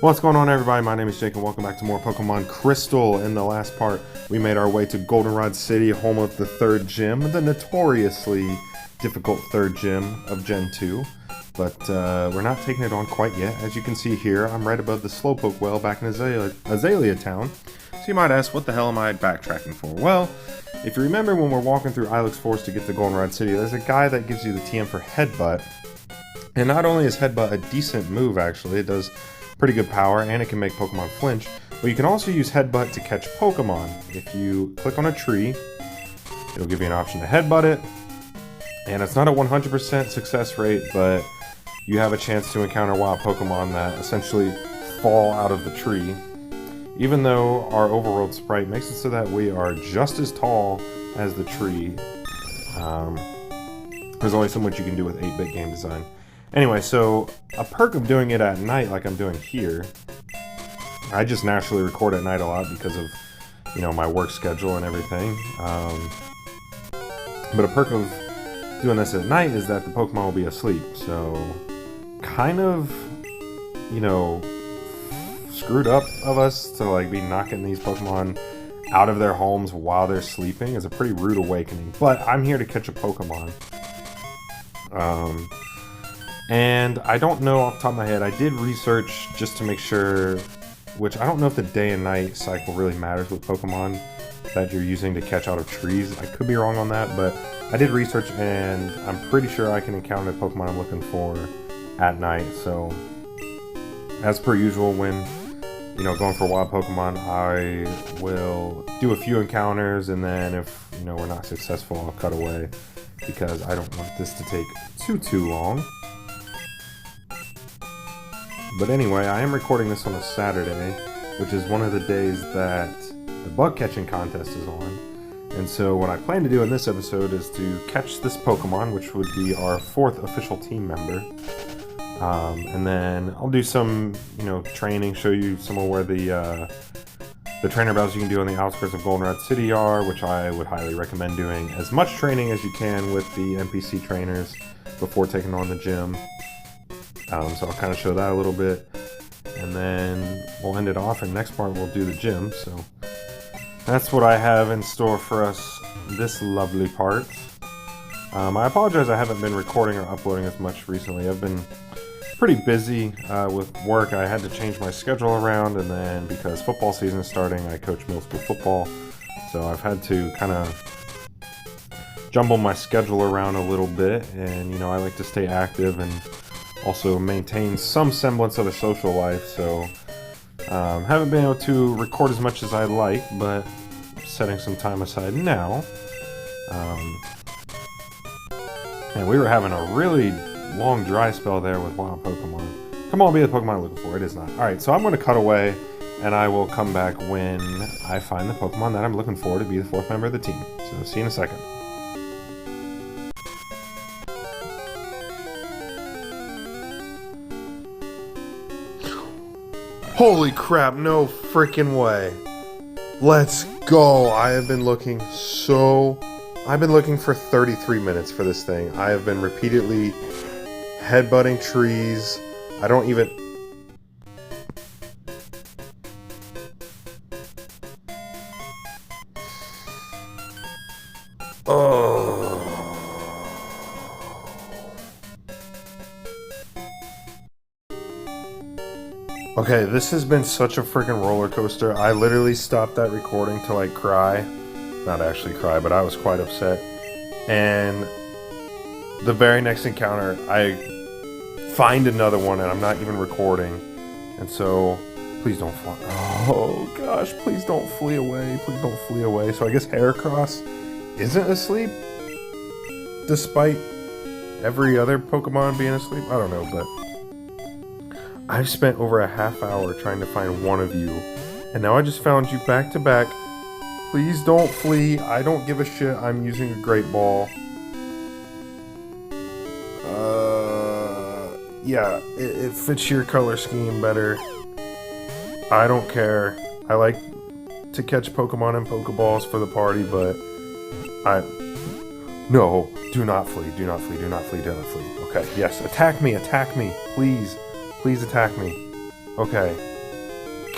What's going on, everybody? My name is Jake and welcome back to more Pokemon Crystal. In the last part, we made our way to Goldenrod City, home of the third gym, the notoriously difficult third gym of Gen 2. But we're not taking it on quite yet. As you can see here, I'm right above the Slowpoke well back in Azalea Town. So you might ask, what the hell am I backtracking for? Well, if you remember when we're walking through Ilex Forest to get to Goldenrod City, there's a guy that gives you the TM for Headbutt. And not only is Headbutt a decent move, actually, it does pretty good power and it can make Pokemon flinch, but you can also use Headbutt to catch Pokemon. If you click on a tree, it'll give you an option to Headbutt it, and it's not a 100% success rate, but you have a chance to encounter wild Pokemon that essentially fall out of the tree. Even though our overworld sprite makes it so that we are just as tall as the tree, there's only so much you can do with 8-bit game design. Anyway, so a perk of doing it at night like I'm doing here, I just naturally record at night a lot because of, you know, my work schedule and everything. But a perk of doing this at night is that the Pokemon will be asleep, so kind of, you know, screwed up of us to like be knocking these Pokemon out of their homes while they're sleeping is a pretty rude awakening. But I'm here to catch a Pokemon. And I don't know off the top of my head, I did research just to make sure, which I don't know if the day and night cycle really matters with Pokemon that you're using to catch out of trees. I could be wrong on that, but I did research and I'm pretty sure I can encounter the Pokemon I'm looking for at night. So as per usual, when, you know, going for wild Pokemon, I will do a few encounters, and then if, you know, we're not successful, I'll cut away because I don't want this to take too long. But anyway, I am recording this on a Saturday, which is one of the days that the bug catching contest is on. And so what I plan to do in this episode is to catch this Pokemon, which would be our 4th official team member. And then I'll do some, you know, training, show you some of where the trainer battles you can do on the outskirts of Goldenrod City are, which I would highly recommend doing as much training as you can with the NPC trainers before taking on the gym. So I'll kind of show that a little bit, and then we'll end it off, and next part we'll do the gym. So that's what I have in store for us this lovely part. I apologize I haven't been recording or uploading as much recently. I've been pretty busy with work. I had to change my schedule around, and then because football season is starting, I coach middle school football, so I've had to kind of jumble my schedule around a little bit, and, you know, I like to stay active and also maintain some semblance of a social life, so haven't been able to record as much as I'd like, but setting some time aside now. And we were having a really long dry spell there with wild Pokemon. Come on, be the Pokemon I'm looking for. It is not. Alright, so I'm going to cut away, and I will come back when I find the Pokemon that I'm looking for to be the 4th member of the team. So see you in a second. Holy crap, no freaking way. Let's go. I've been looking for 33 minutes for this thing. I have been repeatedly headbutting trees. I don't even... Oh... Okay, this has been such a freaking roller coaster. I literally stopped that recording to like cry. Not actually cry, but I was quite upset. And the very next encounter, I find another one and I'm not even recording. And so, please don't fly. Oh gosh, please don't flee away. Please don't flee away. So I guess Heracross isn't asleep? Despite every other Pokemon being asleep? I don't know, but I've spent over a half hour trying to find one of you, and now I just found you back to back. Please don't flee. I don't give a shit. I'm using a Great Ball. Yeah, it fits your color scheme better. I don't care. I like to catch Pokemon and Pokeballs for the party, but no, do not flee. Do not flee. Do not flee. Do not flee. Okay, yes, attack me. Attack me. Please. Please attack me. Okay,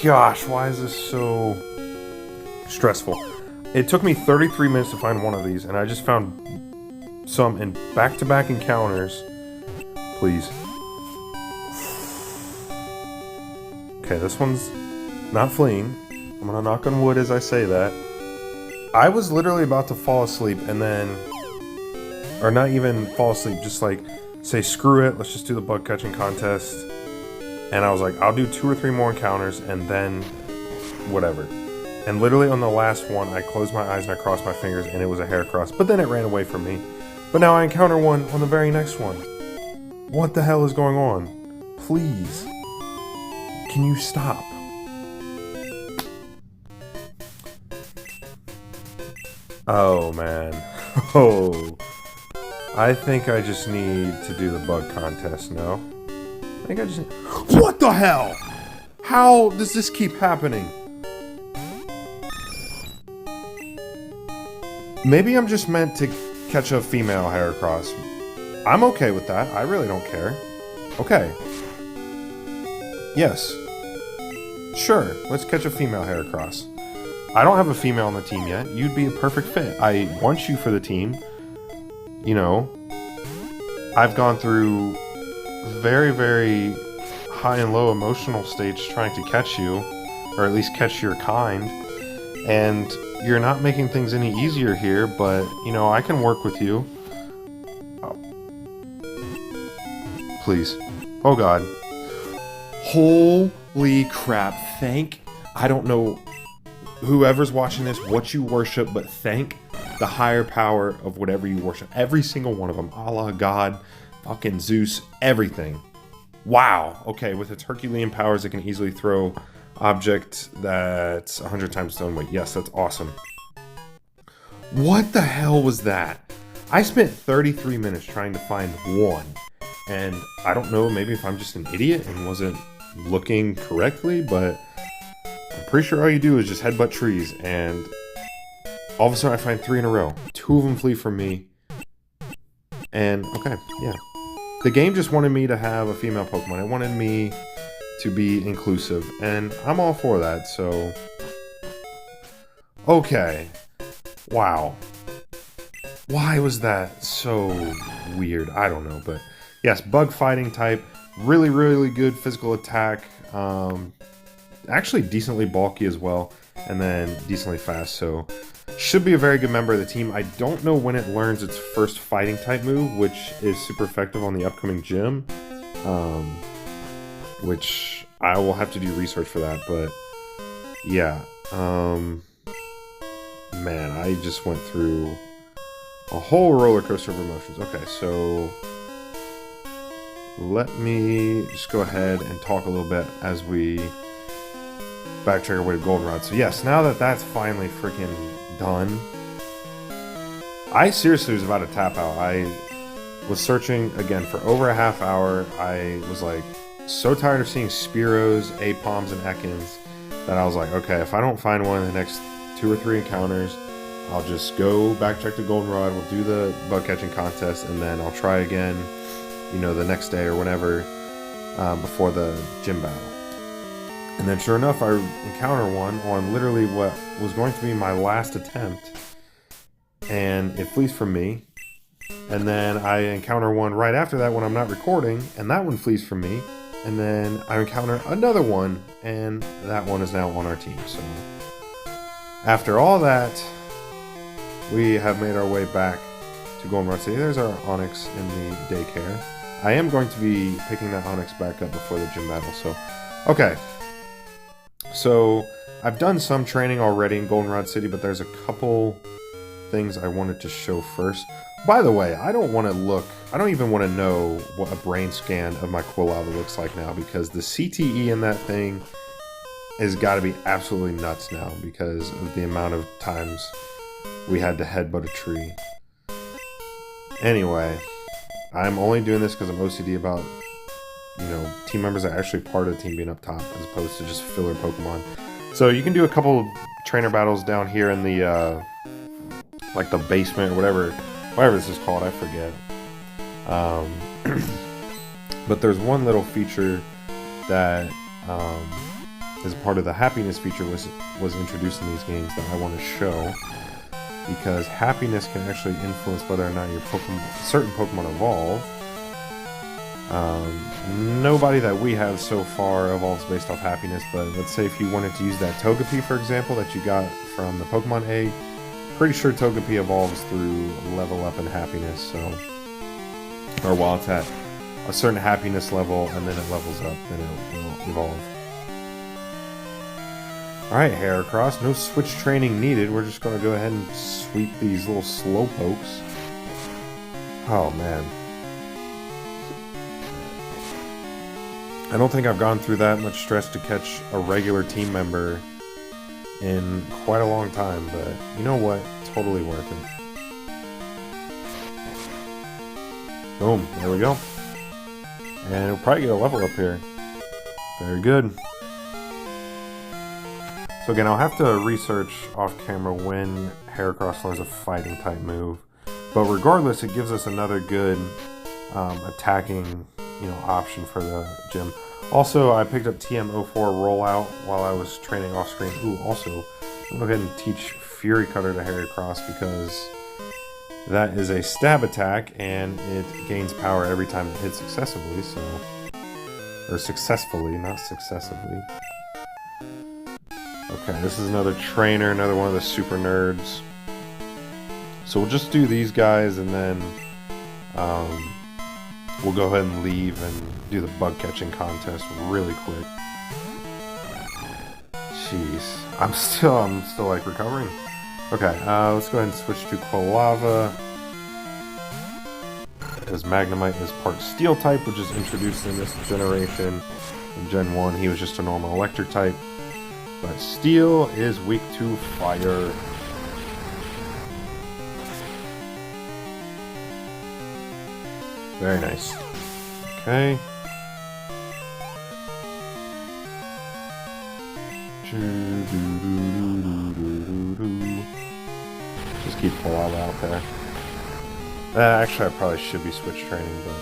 gosh, why is this so stressful? It took me 33 minutes to find one of these, and I just found some in back-to-back encounters. Please. Okay, this one's not fleeing. I'm gonna knock on wood as I say that. I was literally about to fall asleep and then... Or not even fall asleep, just like say screw it, let's just do the bug catching contest. And I was like, I'll do 2 or 3 more encounters and then whatever. And literally on the last one, I closed my eyes and I crossed my fingers and it was a Heracross. But then it ran away from me. But now I encounter one on the very next one. What the hell is going on? Please. Can you stop? Oh man. Oh. I think I just need to do the bug contest, no? I think I just need... What the hell? How does this keep happening? Maybe I'm just meant to catch a female Heracross. I'm okay with that. I really don't care. Okay. Yes. Sure, let's catch a female Heracross. I don't have a female on the team yet. You'd be a perfect fit. I want you for the team. You know, I've gone through very, very high and low emotional states trying to catch you, or at least catch your kind, and you're not making things any easier here, but, you know, I can work with you. Oh. Please. Oh god. Holy crap, I don't know whoever's watching this, what you worship, but thank the higher power of whatever you worship. Every single one of them. Allah, God, fucking Zeus, everything. Wow. Okay, with its Herculean powers, it can easily throw object that's 100 times stone weight. Yes, that's awesome. What the hell was that? I spent 33 minutes trying to find one. And I don't know, maybe if I'm just an idiot and wasn't looking correctly, but I'm pretty sure all you do is just headbutt trees, and all of a sudden I find 3 in a row. 2 of them flee from me. And, okay, yeah. The game just wanted me to have a female Pokemon. It wanted me to be inclusive, and I'm all for that, so... Okay. Wow. Why was that so weird? I don't know, but... Yes, bug fighting type. Really, really good physical attack. Actually decently bulky as well. And then decently fast, so... Should be a very good member of the team. I don't know when it learns its first fighting type move, which is super effective on the upcoming gym. Which I will have to do research for that, but yeah. Man, I just went through a whole roller coaster of emotions. Okay, so let me just go ahead and talk a little bit as we backtrack our way to Goldenrod. So yes, now that that's finally freaking done, I seriously was about to tap out. I was searching again for over a half hour. I was like so tired of seeing Spearows, Apoms, and Ekans that I was like, okay, if I don't find one in the next 2 or 3 encounters, I'll just go backtrack to Goldenrod, we'll do the bug catching contest, and then I'll try again, you know, the next day or whenever, before the gym battle. And then sure enough, I encounter one on literally what was going to be my last attempt, and it flees from me. And then I encounter one right after that when I'm not recording, and that one flees from me. And then I encounter another one, and that one is now on our team. So after all that, we have made our way back to Goldenrod City. There's our Onix in the daycare. I am going to be picking that Onix back up before the gym battle. So, okay. So I've done some training already in Goldenrod City, but there's a couple things I wanted to show first. By the way, I don't even want to know what a brain scan of my Quilava looks like now, because the CTE in that thing has got to be absolutely nuts now because of the amount of times we had to headbutt a tree. Anyway, I'm only doing this because I'm OCD about, you know, team members that are actually part of the team being up top as opposed to just filler Pokemon. So you can do a couple of trainer battles down here in the, like the basement or whatever this is called, I forget. But there's one little feature that as part of the happiness feature was introduced in these games that I want to show, because happiness can actually influence whether or not your certain Pokemon evolve. Nobody that we have so far evolves based off happiness, but let's say if you wanted to use that Togepi, for example, that you got from the Pokemon Egg, pretty sure Togepi evolves through level up in happiness, so, or while it's at a certain happiness level and then it levels up, then it will evolve. Alright, Heracross, no switch training needed. We're just going to go ahead and sweep these little slowpokes. Oh, man. I don't think I've gone through that much stress to catch a regular team member in quite a long time, but you know what? Totally worth it. Boom, there we go. And we'll probably get a level up here. Very good. So again, I'll have to research off camera when Heracross learns a fighting type move. But regardless, it gives us another good attacking, option for the gym. Also, I picked up TM04 rollout while I was training off screen. Ooh, also, I'll go ahead and teach Fury Cutter to Heracross because that is a stab attack and it gains power every time it hits successively, or successfully, not successively. Okay, this is another trainer, another one of the super nerds. So we'll just do these guys and then we'll go ahead and leave and do the bug catching contest really quick. Jeez, I'm still like recovering. Okay, let's go ahead and switch to Quilava. Because Magnemite is part Steel type, which is introduced in this generation. In Gen 1, he was just a normal Electric type. But Steel is weak to fire. Very nice. Okay. Just keep Quilava out there. Actually, I probably should be switch training, but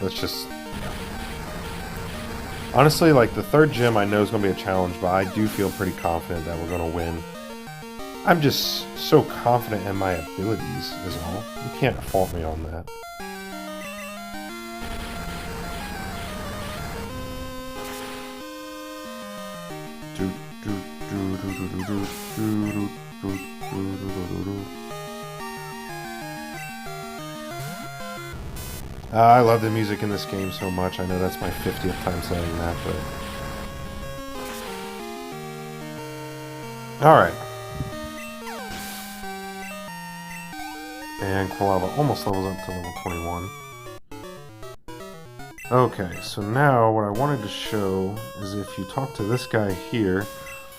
let's just... Honestly, like, the third gym I know is going to be a challenge, but I do feel pretty confident that we're going to win. I'm just so confident in my abilities, is all. You can't fault me on that. I love the music in this game so much. I know that's my 50th time saying that, but... Alright. And Quilava almost levels up to level 21. Okay, so now what I wanted to show is if you talk to this guy here...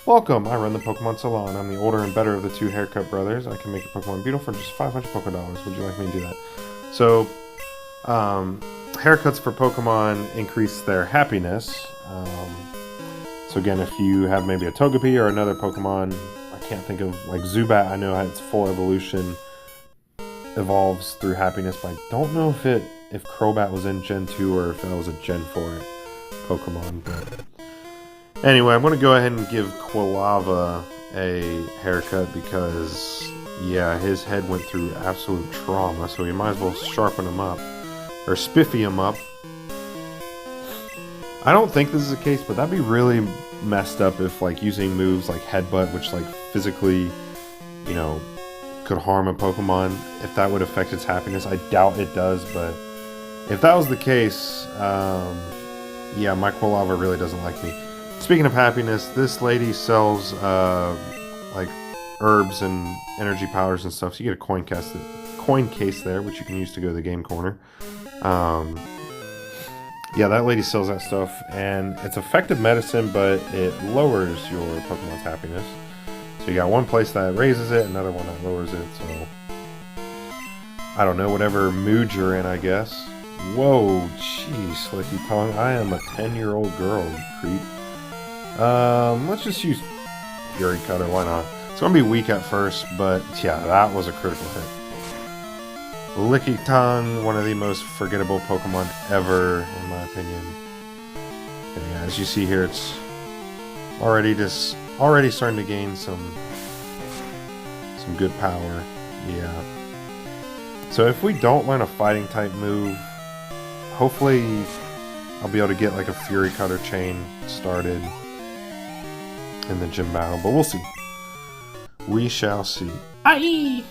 Welcome! I run the Pokemon Salon. I'm the older and better of the two haircut brothers. I can make your Pokemon beautiful for just 500 Pokédollars. Would you like me to do that? So... haircuts for Pokemon increase their happiness. So again, if you have maybe a Togepi or another Pokemon, I can't think of, like Zubat, I know its full evolution evolves through happiness, but I don't know if Crobat was in Gen 2 or if that was a Gen 4 Pokemon. But anyway, I'm going to go ahead and give Quilava a haircut because, yeah, his head went through absolute trauma, so we might as well sharpen him up. Or spiffy him up. I don't think this is the case, but that'd be really messed up if, like, using moves like Headbutt, which, like, physically, could harm a Pokemon, if that would affect its happiness. I doubt it does, but if that was the case, yeah, my Quilava really doesn't like me. Speaking of happiness, this lady sells, like, herbs and energy powders and stuff, so you get a coin case there, which you can use to go to the game corner. Yeah, that lady sells that stuff, and it's effective medicine, but it lowers your Pokemon's happiness. So you got one place that raises it, another one that lowers it, so... I don't know, whatever mood you're in, I guess. Whoa, jeez, Slicky Tongue, I am a 10-year-old girl, you creep. Let's just use Fury Cutter, why not? It's gonna be weak at first, but yeah, that was a critical hit. Lickitung, one of the most forgettable Pokemon ever, in my opinion. Okay, yeah, as you see here, it's already starting to gain some good power. Yeah. So if we don't learn a fighting type move, hopefully I'll be able to get like a Fury Cutter chain started in the gym battle, but we'll see. We shall see. Aye!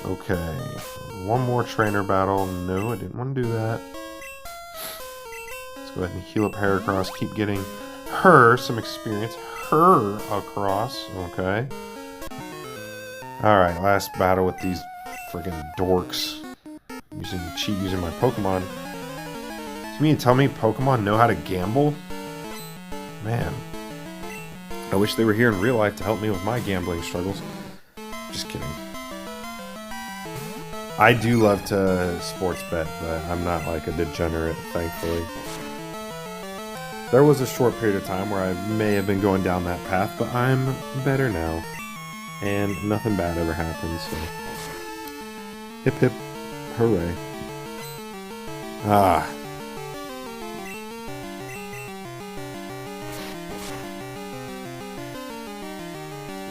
Okay, one more trainer battle. No, I didn't want to do that. Let's go ahead and heal up Heracross. Keep getting her some experience. Her across. Okay. Alright, last battle with these friggin' dorks. Using my Pokemon. You mean to tell me Pokemon know how to gamble? Man. I wish they were here in real life to help me with my gambling struggles. Just kidding. I do love to sports bet, but I'm not like a degenerate, thankfully. There was a short period of time where I may have been going down that path, but I'm better now. And nothing bad ever happened, so... Hip hip, hooray. Ah.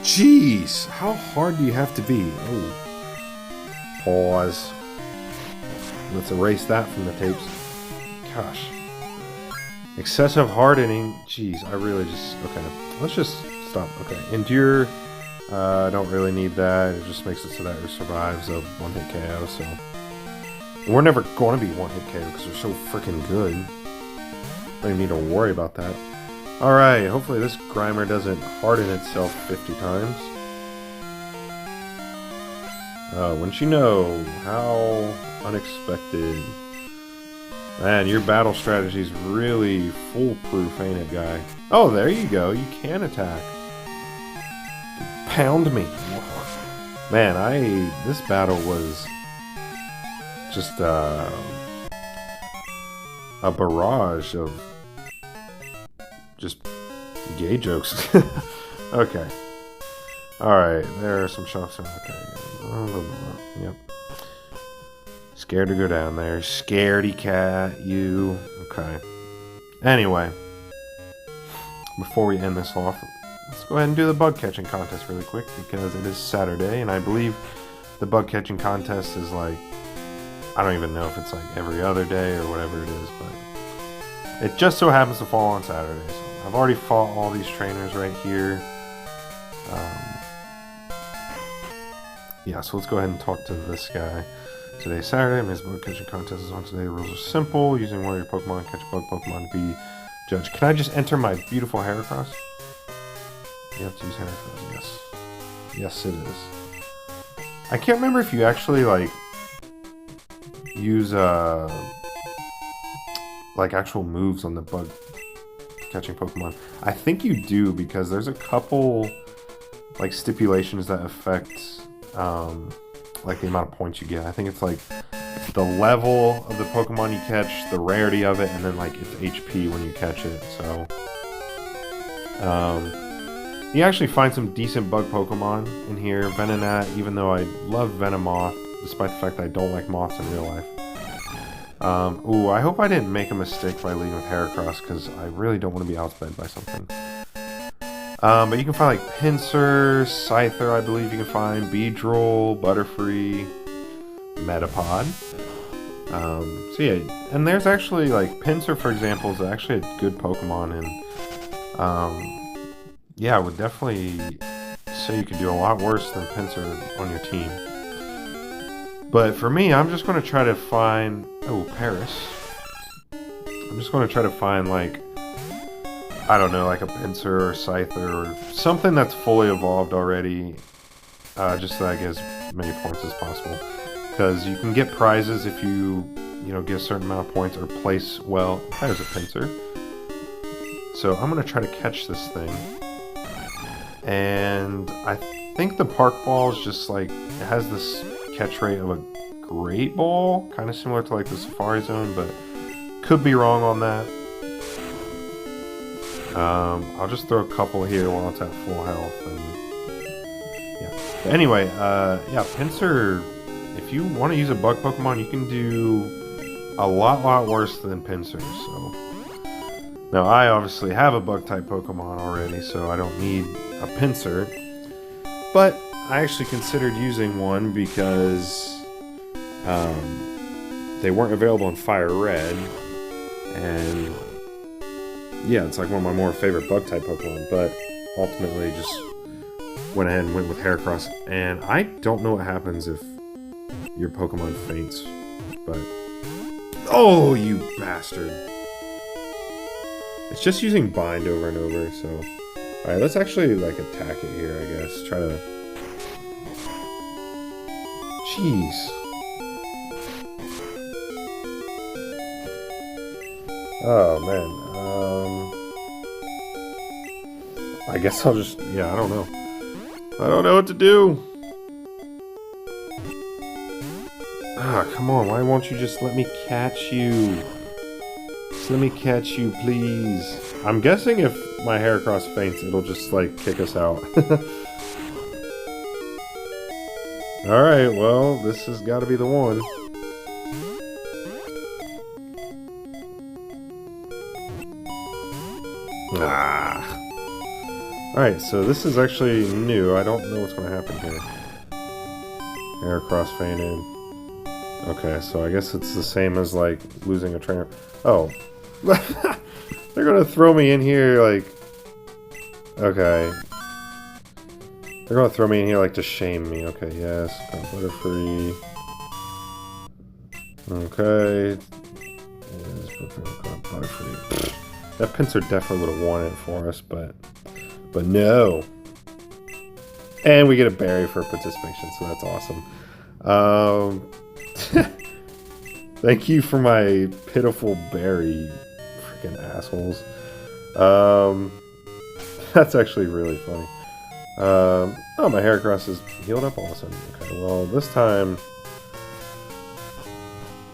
Jeez, how hard do you have to be? Oh. Pause. Let's erase that from the tapes. Gosh. Excessive hardening. Jeez, I really just... Okay, let's just stop. Okay, endure. I don't really need that. It just makes it so that it survives a one-hit KO, so... We're never going to be one-hit KO because we're so freaking good. Don't even need to worry about that. Alright, hopefully this Grimer doesn't harden itself 50 times. Wouldn't you know? How unexpected. Man, your battle strategy's really foolproof, ain't it, guy? Oh, there you go. You can attack. Pound me. Man, this battle was just a barrage of just gay jokes. Okay. Alright, there are some shots. Okay. Yep. Scared to go down there. Scaredy cat, you. Okay. Anyway. Before we end this off, let's go ahead and do the bug catching contest really quick because it is Saturday and I believe the bug catching contest is like, I don't even know if it's like every other day or whatever it is, but it just so happens to fall on Saturday. So I've already fought all these trainers right here. Yeah, so let's go ahead and talk to this guy. Today's Saturday, Ms. Bug Catching Contest is on today. The rules are simple. Using one of your Pokemon, catch a bug Pokemon to be judged. Can I just enter my beautiful Heracross? You have to use Heracross, yes. Yes, it is. I can't remember if you actually, like, use, like, actual moves on the bug catching Pokemon. I think you do, because there's a couple, like, stipulations that affect... like the amount of points you get. I think it's like the level of the Pokemon you catch, the rarity of it, and then like its HP when you catch it. So you actually find some decent bug Pokemon in here. Venonat, even though I love Venomoth, despite the fact that I don't like moths in real life. Ooh, I hope I didn't make a mistake by leading with Heracross, because I really don't want to be outsped by something. But you can find like Pinsir, Scyther, I believe you can find, Beedrill, Butterfree, Metapod. So yeah, and there's actually like Pinsir, for example, is actually a good Pokemon, and yeah, I would definitely say you could do a lot worse than Pinsir on your team. But for me, I'm just going to try to find... Oh, Paris. I'm just going to try to find like... I don't know, like a Pinsir or Scyther or something that's fully evolved already, just so I get as many points as possible. Because you can get prizes if you get a certain amount of points or place well. There's a Pinsir. So I'm going to try to catch this thing. And I think the Park Ball is just like, it has this catch rate of a Great Ball, kind of similar to like the Safari Zone, but could be wrong on that. I'll just throw a couple here while it's at full health, and yeah. But anyway, yeah, Pinsir if you want to use a bug Pokemon, you can do a lot worse than Pinsir, so... Now, I obviously have a bug-type Pokemon already, so I don't need a Pinsir. But I actually considered using one because they weren't available in Fire Red. And yeah, it's like one of my more favorite bug-type Pokemon, but ultimately just went ahead and went with Heracross. And I don't know what happens if your Pokemon faints, but... Oh, you bastard! It's just using Bind over and over, so... Alright, let's actually, like, attack it here, I guess. Try to... Jeez. Oh, man. I guess I'll just... Yeah, I don't know. I don't know what to do! Ah, come on, why won't you just let me catch you? Just let me catch you, please. I'm guessing if my Heracross faints, it'll just, like, kick us out. Alright, well, this has got to be the one. Ah. Alright, so this is actually new. I don't know what's going to happen here. Heracross fainted. Okay, so I guess it's the same as, like, losing a trainer. Oh. They're gonna throw me in here, like... Okay. They're gonna throw me in here, like, to shame me. Okay, yes. Butterfree. Okay. Yes, Butterfree. That Pinsir definitely would have won it for us, but no. And we get a berry for participation, so that's awesome. Thank you for my pitiful berry, freaking assholes. That's actually really funny. Oh, my Heracross is healed up awesome. Okay, well, this time...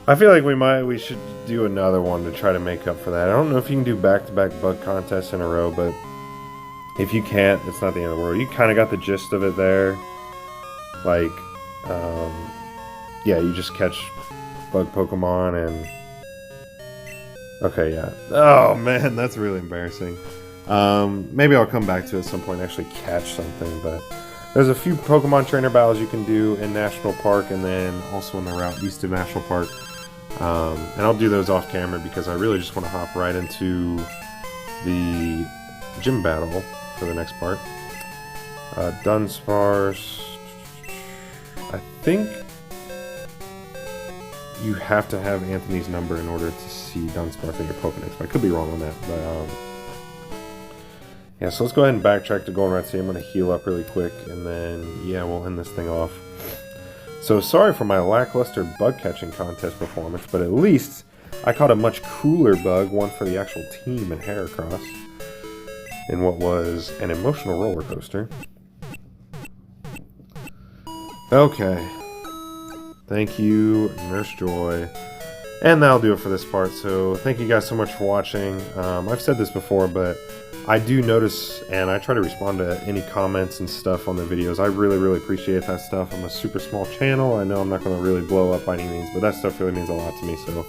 I feel like we should do another one to try to make up for that. I don't know if you can do back-to-back bug contests in a row, but if you can't, it's not the end of the world. You kind of got the gist of it there. Like, yeah, you just catch bug Pokemon and... Okay, yeah. Oh, man, that's really embarrassing. Maybe I'll come back to it at some point and actually catch something, but... There's a few Pokemon trainer battles you can do in National Park and then also in the route east of National Park. And I'll do those off camera because I really just want to hop right into the gym battle for the next part. Dunsparce... I think you have to have Anthony's number in order to see Dunsparce in your Pokedex. I could be wrong on that, but yeah, so let's go ahead and backtrack to Goldenrod City. I'm going to heal up really quick, and then, yeah, we'll end this thing off. So, sorry for my lackluster bug-catching contest performance, but at least I caught a much cooler bug, one for the actual team in Heracross, in what was an emotional roller coaster. Okay. Thank you, Nurse Joy. And that'll do it for this part, so thank you guys so much for watching. I've said this before, but I do notice, and I try to respond to any comments and stuff on the videos. I really, really appreciate that stuff. I'm a super small channel. I know I'm not going to really blow up by any means, but that stuff really means a lot to me. So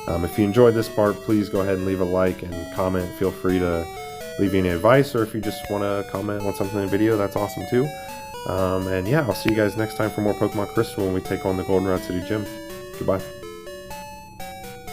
if you enjoyed this part, please go ahead and leave a like and comment. Feel free to leave any advice, or if you just want to comment on something in the video, that's awesome too. And yeah, I'll see you guys next time for more Pokemon Crystal when we take on the Goldenrod City Gym. Goodbye.